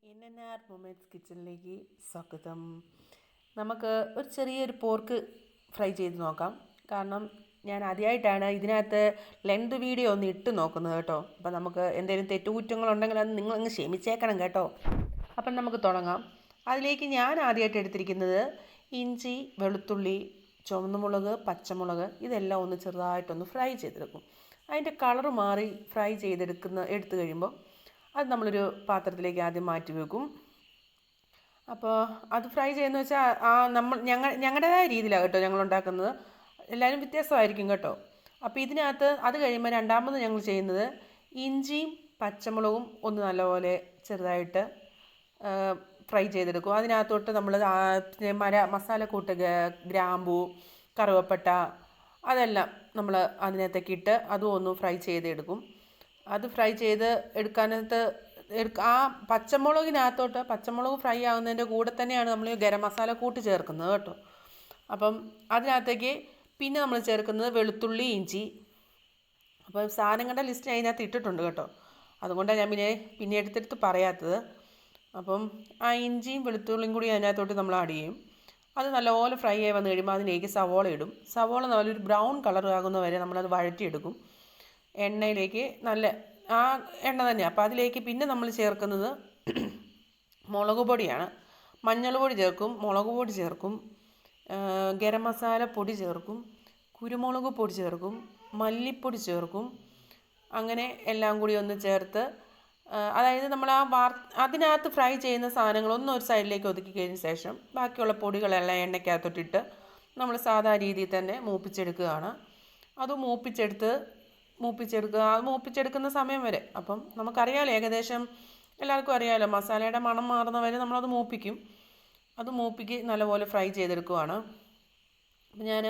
NNR moments കിച്ചണിലേക്ക് സ്വാഗതം. നമുക്ക് ഒരു ചെറിയൊരു പോർക്ക് ഫ്രൈ ചെയ്ത് നോക്കാം. കാരണം ഞാൻ ആദ്യമായിട്ടാണ് ഇതിനകത്ത് ലെങ്ത് വീഡിയോ ഒന്ന് ഇട്ട് നോക്കുന്നത് കേട്ടോ. അപ്പം നമുക്ക് എന്തെങ്കിലും തെറ്റുകുറ്റങ്ങളുണ്ടെങ്കിൽ അത് നിങ്ങളങ്ങ് ക്ഷമിച്ചേക്കണം കേട്ടോ. അപ്പം നമുക്ക് തുടങ്ങാം. അതിലേക്ക് ഞാൻ ആദ്യമായിട്ട് എടുത്തിരിക്കുന്നത് ഇഞ്ചി, വെളുത്തുള്ളി, ചുവന്ന മുളക്, പച്ചമുളക് ഇതെല്ലാം ഒന്ന് ചെറുതായിട്ടൊന്ന് ഫ്രൈ ചെയ്തെടുക്കും. അതിൻ്റെ കളറ് മാറി ഫ്രൈ എടുത്തു കഴിയുമ്പോൾ അത് നമ്മളൊരു പാത്രത്തിലേക്ക് ആദ്യം മാറ്റി വെക്കും. അപ്പോൾ അത് ഫ്രൈ ചെയ്യുന്നത് വെച്ചാൽ ഞങ്ങളുടേതായ രീതിയിലാണ് കേട്ടോ ഞങ്ങൾ ഉണ്ടാക്കുന്നത്. എല്ലാവരും വ്യത്യാസമായിരിക്കും കേട്ടോ. അപ്പോൾ ഇതിനകത്ത് അത് കഴിയുമ്പോൾ രണ്ടാമത് ഞങ്ങൾ ചെയ്യുന്നത് ഇഞ്ചിയും പച്ചമുളകും ഒന്ന് നല്ലപോലെ ചെറുതായിട്ട് ഫ്രൈ ചെയ്തെടുക്കും. അതിനകത്തോട്ട് നമ്മൾ മസാലക്കൂട്ട് ഗ്രാമ്പൂ, കറുവപ്പട്ട അതെല്ലാം നമ്മൾ അതിനകത്തേക്ക് ഇട്ട് അതും ഒന്ന് ഫ്രൈ ചെയ്തെടുക്കും. അത് ഫ്രൈ ചെയ്ത് എടുക്കാനകത്ത് ആ പച്ചമുളക് ഫ്രൈ ആകുന്നതിൻ്റെ കൂടെ തന്നെയാണ് നമ്മൾ ഗരം മസാല കൂട്ട് ചേർക്കുന്നത് കേട്ടോ. അപ്പം അതിനകത്തേക്ക് പിന്നെ നമ്മൾ ചേർക്കുന്നത് വെളുത്തുള്ളി, ഇഞ്ചി. അപ്പം സാധനങ്ങളുടെ ലിസ്റ്റ് അതിനകത്ത് ഇട്ടിട്ടുണ്ട് കേട്ടോ. അതുകൊണ്ടാണ് ഞാൻ പിന്നെ എടുത്തെടുത്ത് പറയാത്തത്. അപ്പം ആ ഇഞ്ചിയും വെളുത്തുള്ളിയും കൂടി അതിനകത്തോട്ട് നമ്മൾ ആഡ് ചെയ്യും. അത് നല്ലപോലെ ഫ്രൈ ആയി വന്നു കഴിയുമ്പോൾ അതിലേക്ക് സവോള ഇടും. സവോള നല്ലൊരു ബ്രൗൺ കളർ ആകുന്ന വരെ നമ്മളത് വഴറ്റിയെടുക്കും എണ്ണയിലേക്ക്. നല്ല ആ എണ്ണ തന്നെയാണ്. അപ്പോൾ അതിലേക്ക് പിന്നെ നമ്മൾ ചേർക്കുന്നത് മുളക് പൊടിയാണ്. മഞ്ഞൾ പൊടി ചേർക്കും, മുളക് പൊടി ചേർക്കും, ഗരം മസാല പൊടി ചേർക്കും, കുരുമുളക് പൊടി ചേർക്കും, മല്ലിപ്പൊടി ചേർക്കും. അങ്ങനെ എല്ലാം കൂടി ഒന്ന് ചേർത്ത് അതായത് നമ്മൾ അതിനകത്ത് ഫ്രൈ ചെയ്യുന്ന സാധനങ്ങളൊന്നും ഒരു സൈഡിലേക്ക് ഒതുക്കി കഴിഞ്ഞ ശേഷം ബാക്കിയുള്ള പൊടികളെല്ലാം എണ്ണയ്ക്കകത്തോട്ടിട്ട് നമ്മൾ സാധാ രീതിയിൽ തന്നെ മൂപ്പിച്ചെടുക്കുകയാണ്. അത് മൂപ്പിച്ചെടുക്കുന്ന സമയം വരെ. അപ്പം നമുക്കറിയാമല്ലോ, ഏകദേശം എല്ലാവർക്കും അറിയാമല്ലോ, മസാലയുടെ മണം മാറുന്ന വരെ നമ്മളത് മൂപ്പിക്കും. അത് നല്ലപോലെ ഫ്രൈ ചെയ്തെടുക്കുവാണ്. അപ്പം ഞാൻ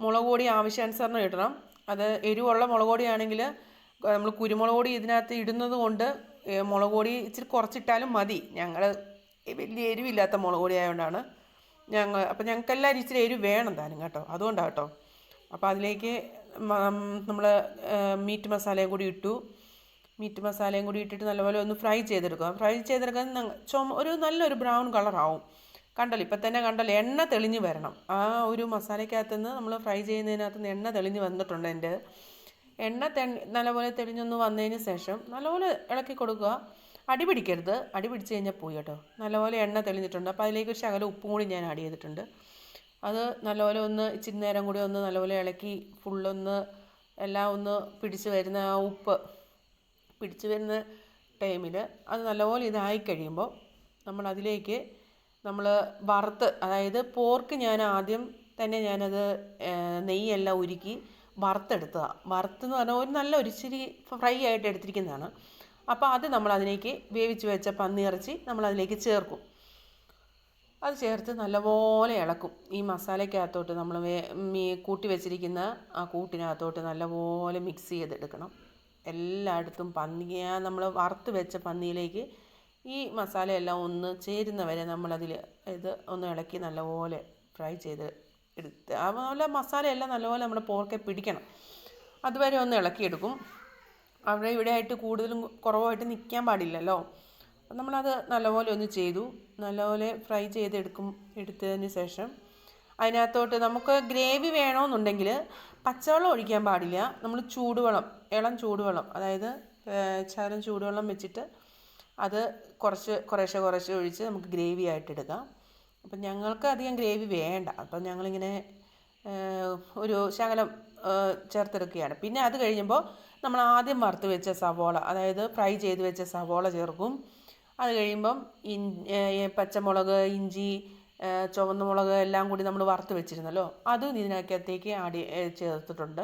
മുളക് പൊടി ആവശ്യാനുസരണം ഇടണം. അത് എരിവുള്ള മുളക് പൊടിയാണെങ്കിൽ നമ്മൾ കുരുമുളക് പൊടി ഇതിനകത്ത് ഇടുന്നത് കൊണ്ട് മുളക് പൊടി ഇച്ചിരി കുറച്ചിട്ടാലും മതി. ഞങ്ങൾ വലിയ എരിവില്ലാത്ത മുളക് പൊടി ആയതുകൊണ്ടാണ് അപ്പം ഞങ്ങൾക്കെല്ലാവരും ഇച്ചിരി എരിവ് വേണം താനും കേട്ടോ. അതുകൊണ്ടാണ് കേട്ടോ. അപ്പോൾ അതിലേക്ക് നമ്മൾ മീറ്റ് മസാലയും കൂടി ഇട്ടിട്ട് നല്ലപോലെ ഒന്ന് ഫ്രൈ ചെയ്തെടുക്കാൻ ഒരു നല്ലൊരു ബ്രൗൺ കളറാവും. കണ്ടല്ലോ, ഇപ്പം തന്നെ കണ്ടല്ലോ, എണ്ണ തെളിഞ്ഞ് വരണം. ആ ഒരു മസാലയ്ക്കകത്തു നിന്ന് നമ്മൾ ഫ്രൈ ചെയ്യുന്നതിനകത്ത് നിന്ന് എണ്ണ തെളിഞ്ഞ് വന്നിട്ടുണ്ട്. എൻ്റെ എണ്ണ നല്ലപോലെ തെളിഞ്ഞൊന്ന് വന്നതിന് ശേഷം നല്ലപോലെ ഇളക്കി കൊടുക്കുക. അടി പിടിച്ച് കഴിഞ്ഞാൽ പോയി കേട്ടോ. നല്ലപോലെ എണ്ണ തെളിഞ്ഞിട്ടുണ്ട്. അപ്പോൾ അതിലേക്ക് ഒരു ശകലം ഉപ്പും കൂടി ഞാൻ ആഡ് ചെയ്തിട്ടുണ്ട്. അത് നല്ലപോലെ ഒന്ന് ഇച്ചിരി നേരം കൂടി ഒന്ന് നല്ലപോലെ ഇളക്കി ഫുള്ളൊന്ന് എല്ലാം ഒന്ന് പിടിച്ച് വരുന്ന ആ ഉപ്പ് പിടിച്ച് വരുന്ന ടൈമിൽ അത് നല്ലപോലെ ഇതായി കഴിയുമ്പോൾ നമ്മളതിലേക്ക് അതായത് പോർക്ക് ഞാൻ ആദ്യം തന്നെ ഞാനത് നെയ്യെല്ലാം ഉരുക്കി വറുത്തെടുത്തതാണ്. വറുത്തെന്ന് പറഞ്ഞാൽ ഒരു നല്ലൊരു ഇച്ചിരി ഫ്രൈ ആയിട്ട് എടുത്തിരിക്കുന്നതാണ്. അപ്പോൾ അത് നമ്മളതിലേക്ക് വേവിച്ച് വെച്ച പന്നിയിറച്ചി നമ്മളതിലേക്ക് ചേർക്കും. അത് ചേർത്ത് നല്ലപോലെ ഇളക്കും. ഈ മസാലയ്ക്കകത്തോട്ട് നമ്മൾ കൂട്ടി വെച്ചിരിക്കുന്ന ആ കൂട്ടിനകത്തോട്ട് നല്ലപോലെ മിക്സ് ചെയ്തെടുക്കണം. എല്ലായിടത്തും നമ്മൾ വറുത്ത് വെച്ച പന്നിയിലേക്ക് ഈ മസാലയെല്ലാം ഒന്ന് ചേരുന്നവരെ നമ്മളതിൽ ഒന്ന് ഇളക്കി നല്ലപോലെ ഫ്രൈ ചെയ്ത് എടുത്ത് അതുപോലെ മസാലയെല്ലാം നല്ലപോലെ നമ്മുടെ പോർക്കെ പിടിക്കണം. അതുവരെ ഒന്ന് ഇളക്കിയെടുക്കും. അവിടെ ഇവിടെ ആയിട്ട് കൂടുതലും കുറവായിട്ട് നിൽക്കാൻ പാടില്ലല്ലോ. നമ്മളത് നല്ലപോലെ ഒന്ന് ചെയ്തു. നല്ലപോലെ ഫ്രൈ എടുത്തതിന് ശേഷം അതിനകത്തോട്ട് നമുക്ക് ഗ്രേവി വേണമെന്നുണ്ടെങ്കിൽ പച്ചവെള്ളം ഒഴിക്കാൻ പാടില്ല. നമ്മൾ ഇളം ചൂടുവെള്ളം, അതായത് ശകലം ചൂടുവെള്ളം വെച്ചിട്ട് അത് കുറേശ്ശെ ഒഴിച്ച് നമുക്ക് ഗ്രേവി ആയിട്ട് എടുക്കാം. അപ്പം ഞങ്ങൾക്ക് അധികം ഗ്രേവി വേണ്ട. അപ്പം ഞങ്ങളിങ്ങനെ ഒരു ശകലം ചേർത്തെടുക്കുകയാണ്. പിന്നെ അത് കഴിയുമ്പോൾ നമ്മൾ ആദ്യം വറുത്ത് വെച്ച സവോള, അതായത് ഫ്രൈ ചെയ്ത് വെച്ച സവോള ചേർക്കും. അത് കഴിയുമ്പം പച്ചമുളക്, ഇഞ്ചി, ചുവന്ന മുളക് എല്ലാം കൂടി നമ്മൾ വറുത്ത് വെച്ചിരുന്നല്ലോ, അതും ഇതിനകത്തേക്ക് ചേർത്തിട്ടുണ്ട്.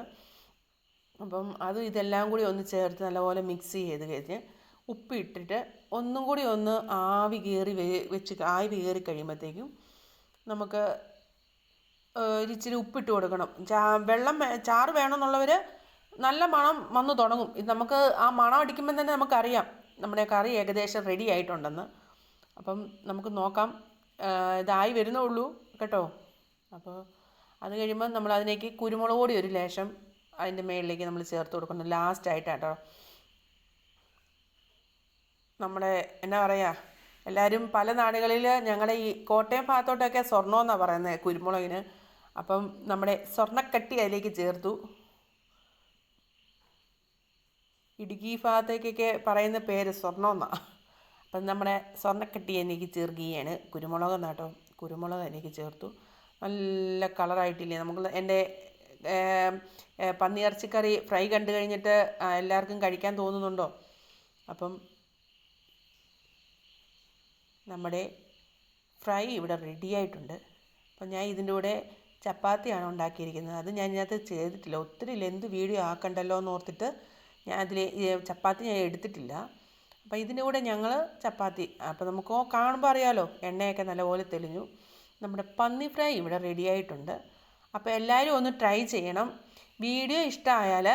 അപ്പം ഇതെല്ലാം കൂടി ഒന്ന് ചേർത്ത് നല്ലപോലെ മിക്സ് ചെയ്ത് കഴിഞ്ഞ് ഉപ്പ് ഇട്ടിട്ട് ഒന്നും കൂടി ഒന്ന് ആവി കയറി കഴിയുമ്പോഴത്തേക്കും നമുക്ക് ഇച്ചിരി ഉപ്പിട്ട് കൊടുക്കണം. ചാറ് വേണമെന്നുള്ളവർ നല്ല മണം വന്നു തുടങ്ങും. നമുക്ക് ആ മണം അടിക്കുമ്പം തന്നെ നമുക്കറിയാം നമ്മുടെ കറി ഏകദേശം റെഡി ആയിട്ടുണ്ടെന്ന്. അപ്പം നമുക്ക് നോക്കാം. ഇതായി വരുന്നേ ഉള്ളൂ കേട്ടോ. അപ്പോൾ അത് കഴിയുമ്പോൾ നമ്മൾ അതിലേക്ക് കുരുമുളക് പൊടി ഒരു ലേശം അതിൻ്റെ മുകളിലേക്ക് നമ്മൾ ചേർത്ത് കൊടുക്കണം ലാസ്റ്റായിട്ടാട്ടോ. നമ്മുടെ എന്നാ പറയുക, എല്ലാവരും പല നാടുകളിൽ ഞങ്ങളുടെ ഈ കോട്ടയം ഭാഗത്തോട്ടൊക്കെ സ്വർണ്ണമെന്നാണ് പറയുന്നത് കുരുമുളകിന്. അപ്പം നമ്മുടെ സ്വർണ്ണക്കട്ടി അതിലേക്ക് ചേർത്തു. ഇടുക്കി ഭാഗത്തേക്കൊക്കെ പറയുന്ന പേര് സ്വർണ്ണമെന്നാണ്. അപ്പം നമ്മുടെ സ്വർണ്ണക്കട്ടി എനിക്ക് ചേർക്കുകയാണ്. കുരുമുളക് നാട്ടോ, കുരുമുളക് എനിക്ക് ചേർത്തു. നല്ല കളറായിട്ടില്ലേ നമുക്ക്. എൻ്റെ പന്നിയിറച്ചിക്കറി ഫ്രൈ കണ്ടു കഴിഞ്ഞിട്ട് എല്ലാവർക്കും കഴിക്കാൻ തോന്നുന്നുണ്ടോ? അപ്പം നമ്മുടെ ഫ്രൈ ഇവിടെ റെഡിയായിട്ടുണ്ട്. അപ്പം ഞാൻ ഇതിൻ്റെ കൂടെ ചപ്പാത്തിയാണ് ഉണ്ടാക്കിയിരിക്കുന്നത്. അത് ഞാൻ ഇതിനകത്ത് ചെയ്തിട്ടില്ല. ഒത്തിരി ലെന്ത് വീഡിയോ ആക്കണ്ടല്ലോ എന്ന് ഓർത്തിട്ട് ഞാൻ അതിൽ ചപ്പാത്തി ഞാൻ എടുത്തിട്ടില്ല. അപ്പോൾ ഇതിൻ്റെ കൂടെ ഞങ്ങൾ ചപ്പാത്തി, അപ്പോൾ നമുക്ക് കാണുമ്പോൾ അറിയാമല്ലോ എണ്ണയൊക്കെ നല്ലപോലെ തെളിഞ്ഞു. നമ്മുടെ പന്നി ഫ്രൈ ഇവിടെ റെഡിയായിട്ടുണ്ട്. അപ്പോൾ എല്ലാവരും ഒന്ന് ട്രൈ ചെയ്യണം. വീഡിയോ ഇഷ്ടമായാൽ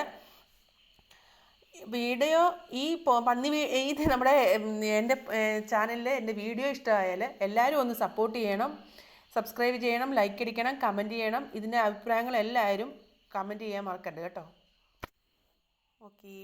ഇത് നമ്മുടെ എൻ്റെ ചാനലിൽ എൻ്റെ വീഡിയോ ഇഷ്ടമായാൽ എല്ലാവരും ഒന്ന് സപ്പോർട്ട് ചെയ്യണം, സബ്സ്ക്രൈബ് ചെയ്യണം, ലൈക്ക് അടിക്കണം, കമൻറ്റ് ചെയ്യണം. ഇതിൻ്റെ അഭിപ്രായങ്ങൾ എല്ലാവരും കമൻറ്റ് ചെയ്യാൻ മറക്കരുത് കേട്ടോ. ഓക്കേ.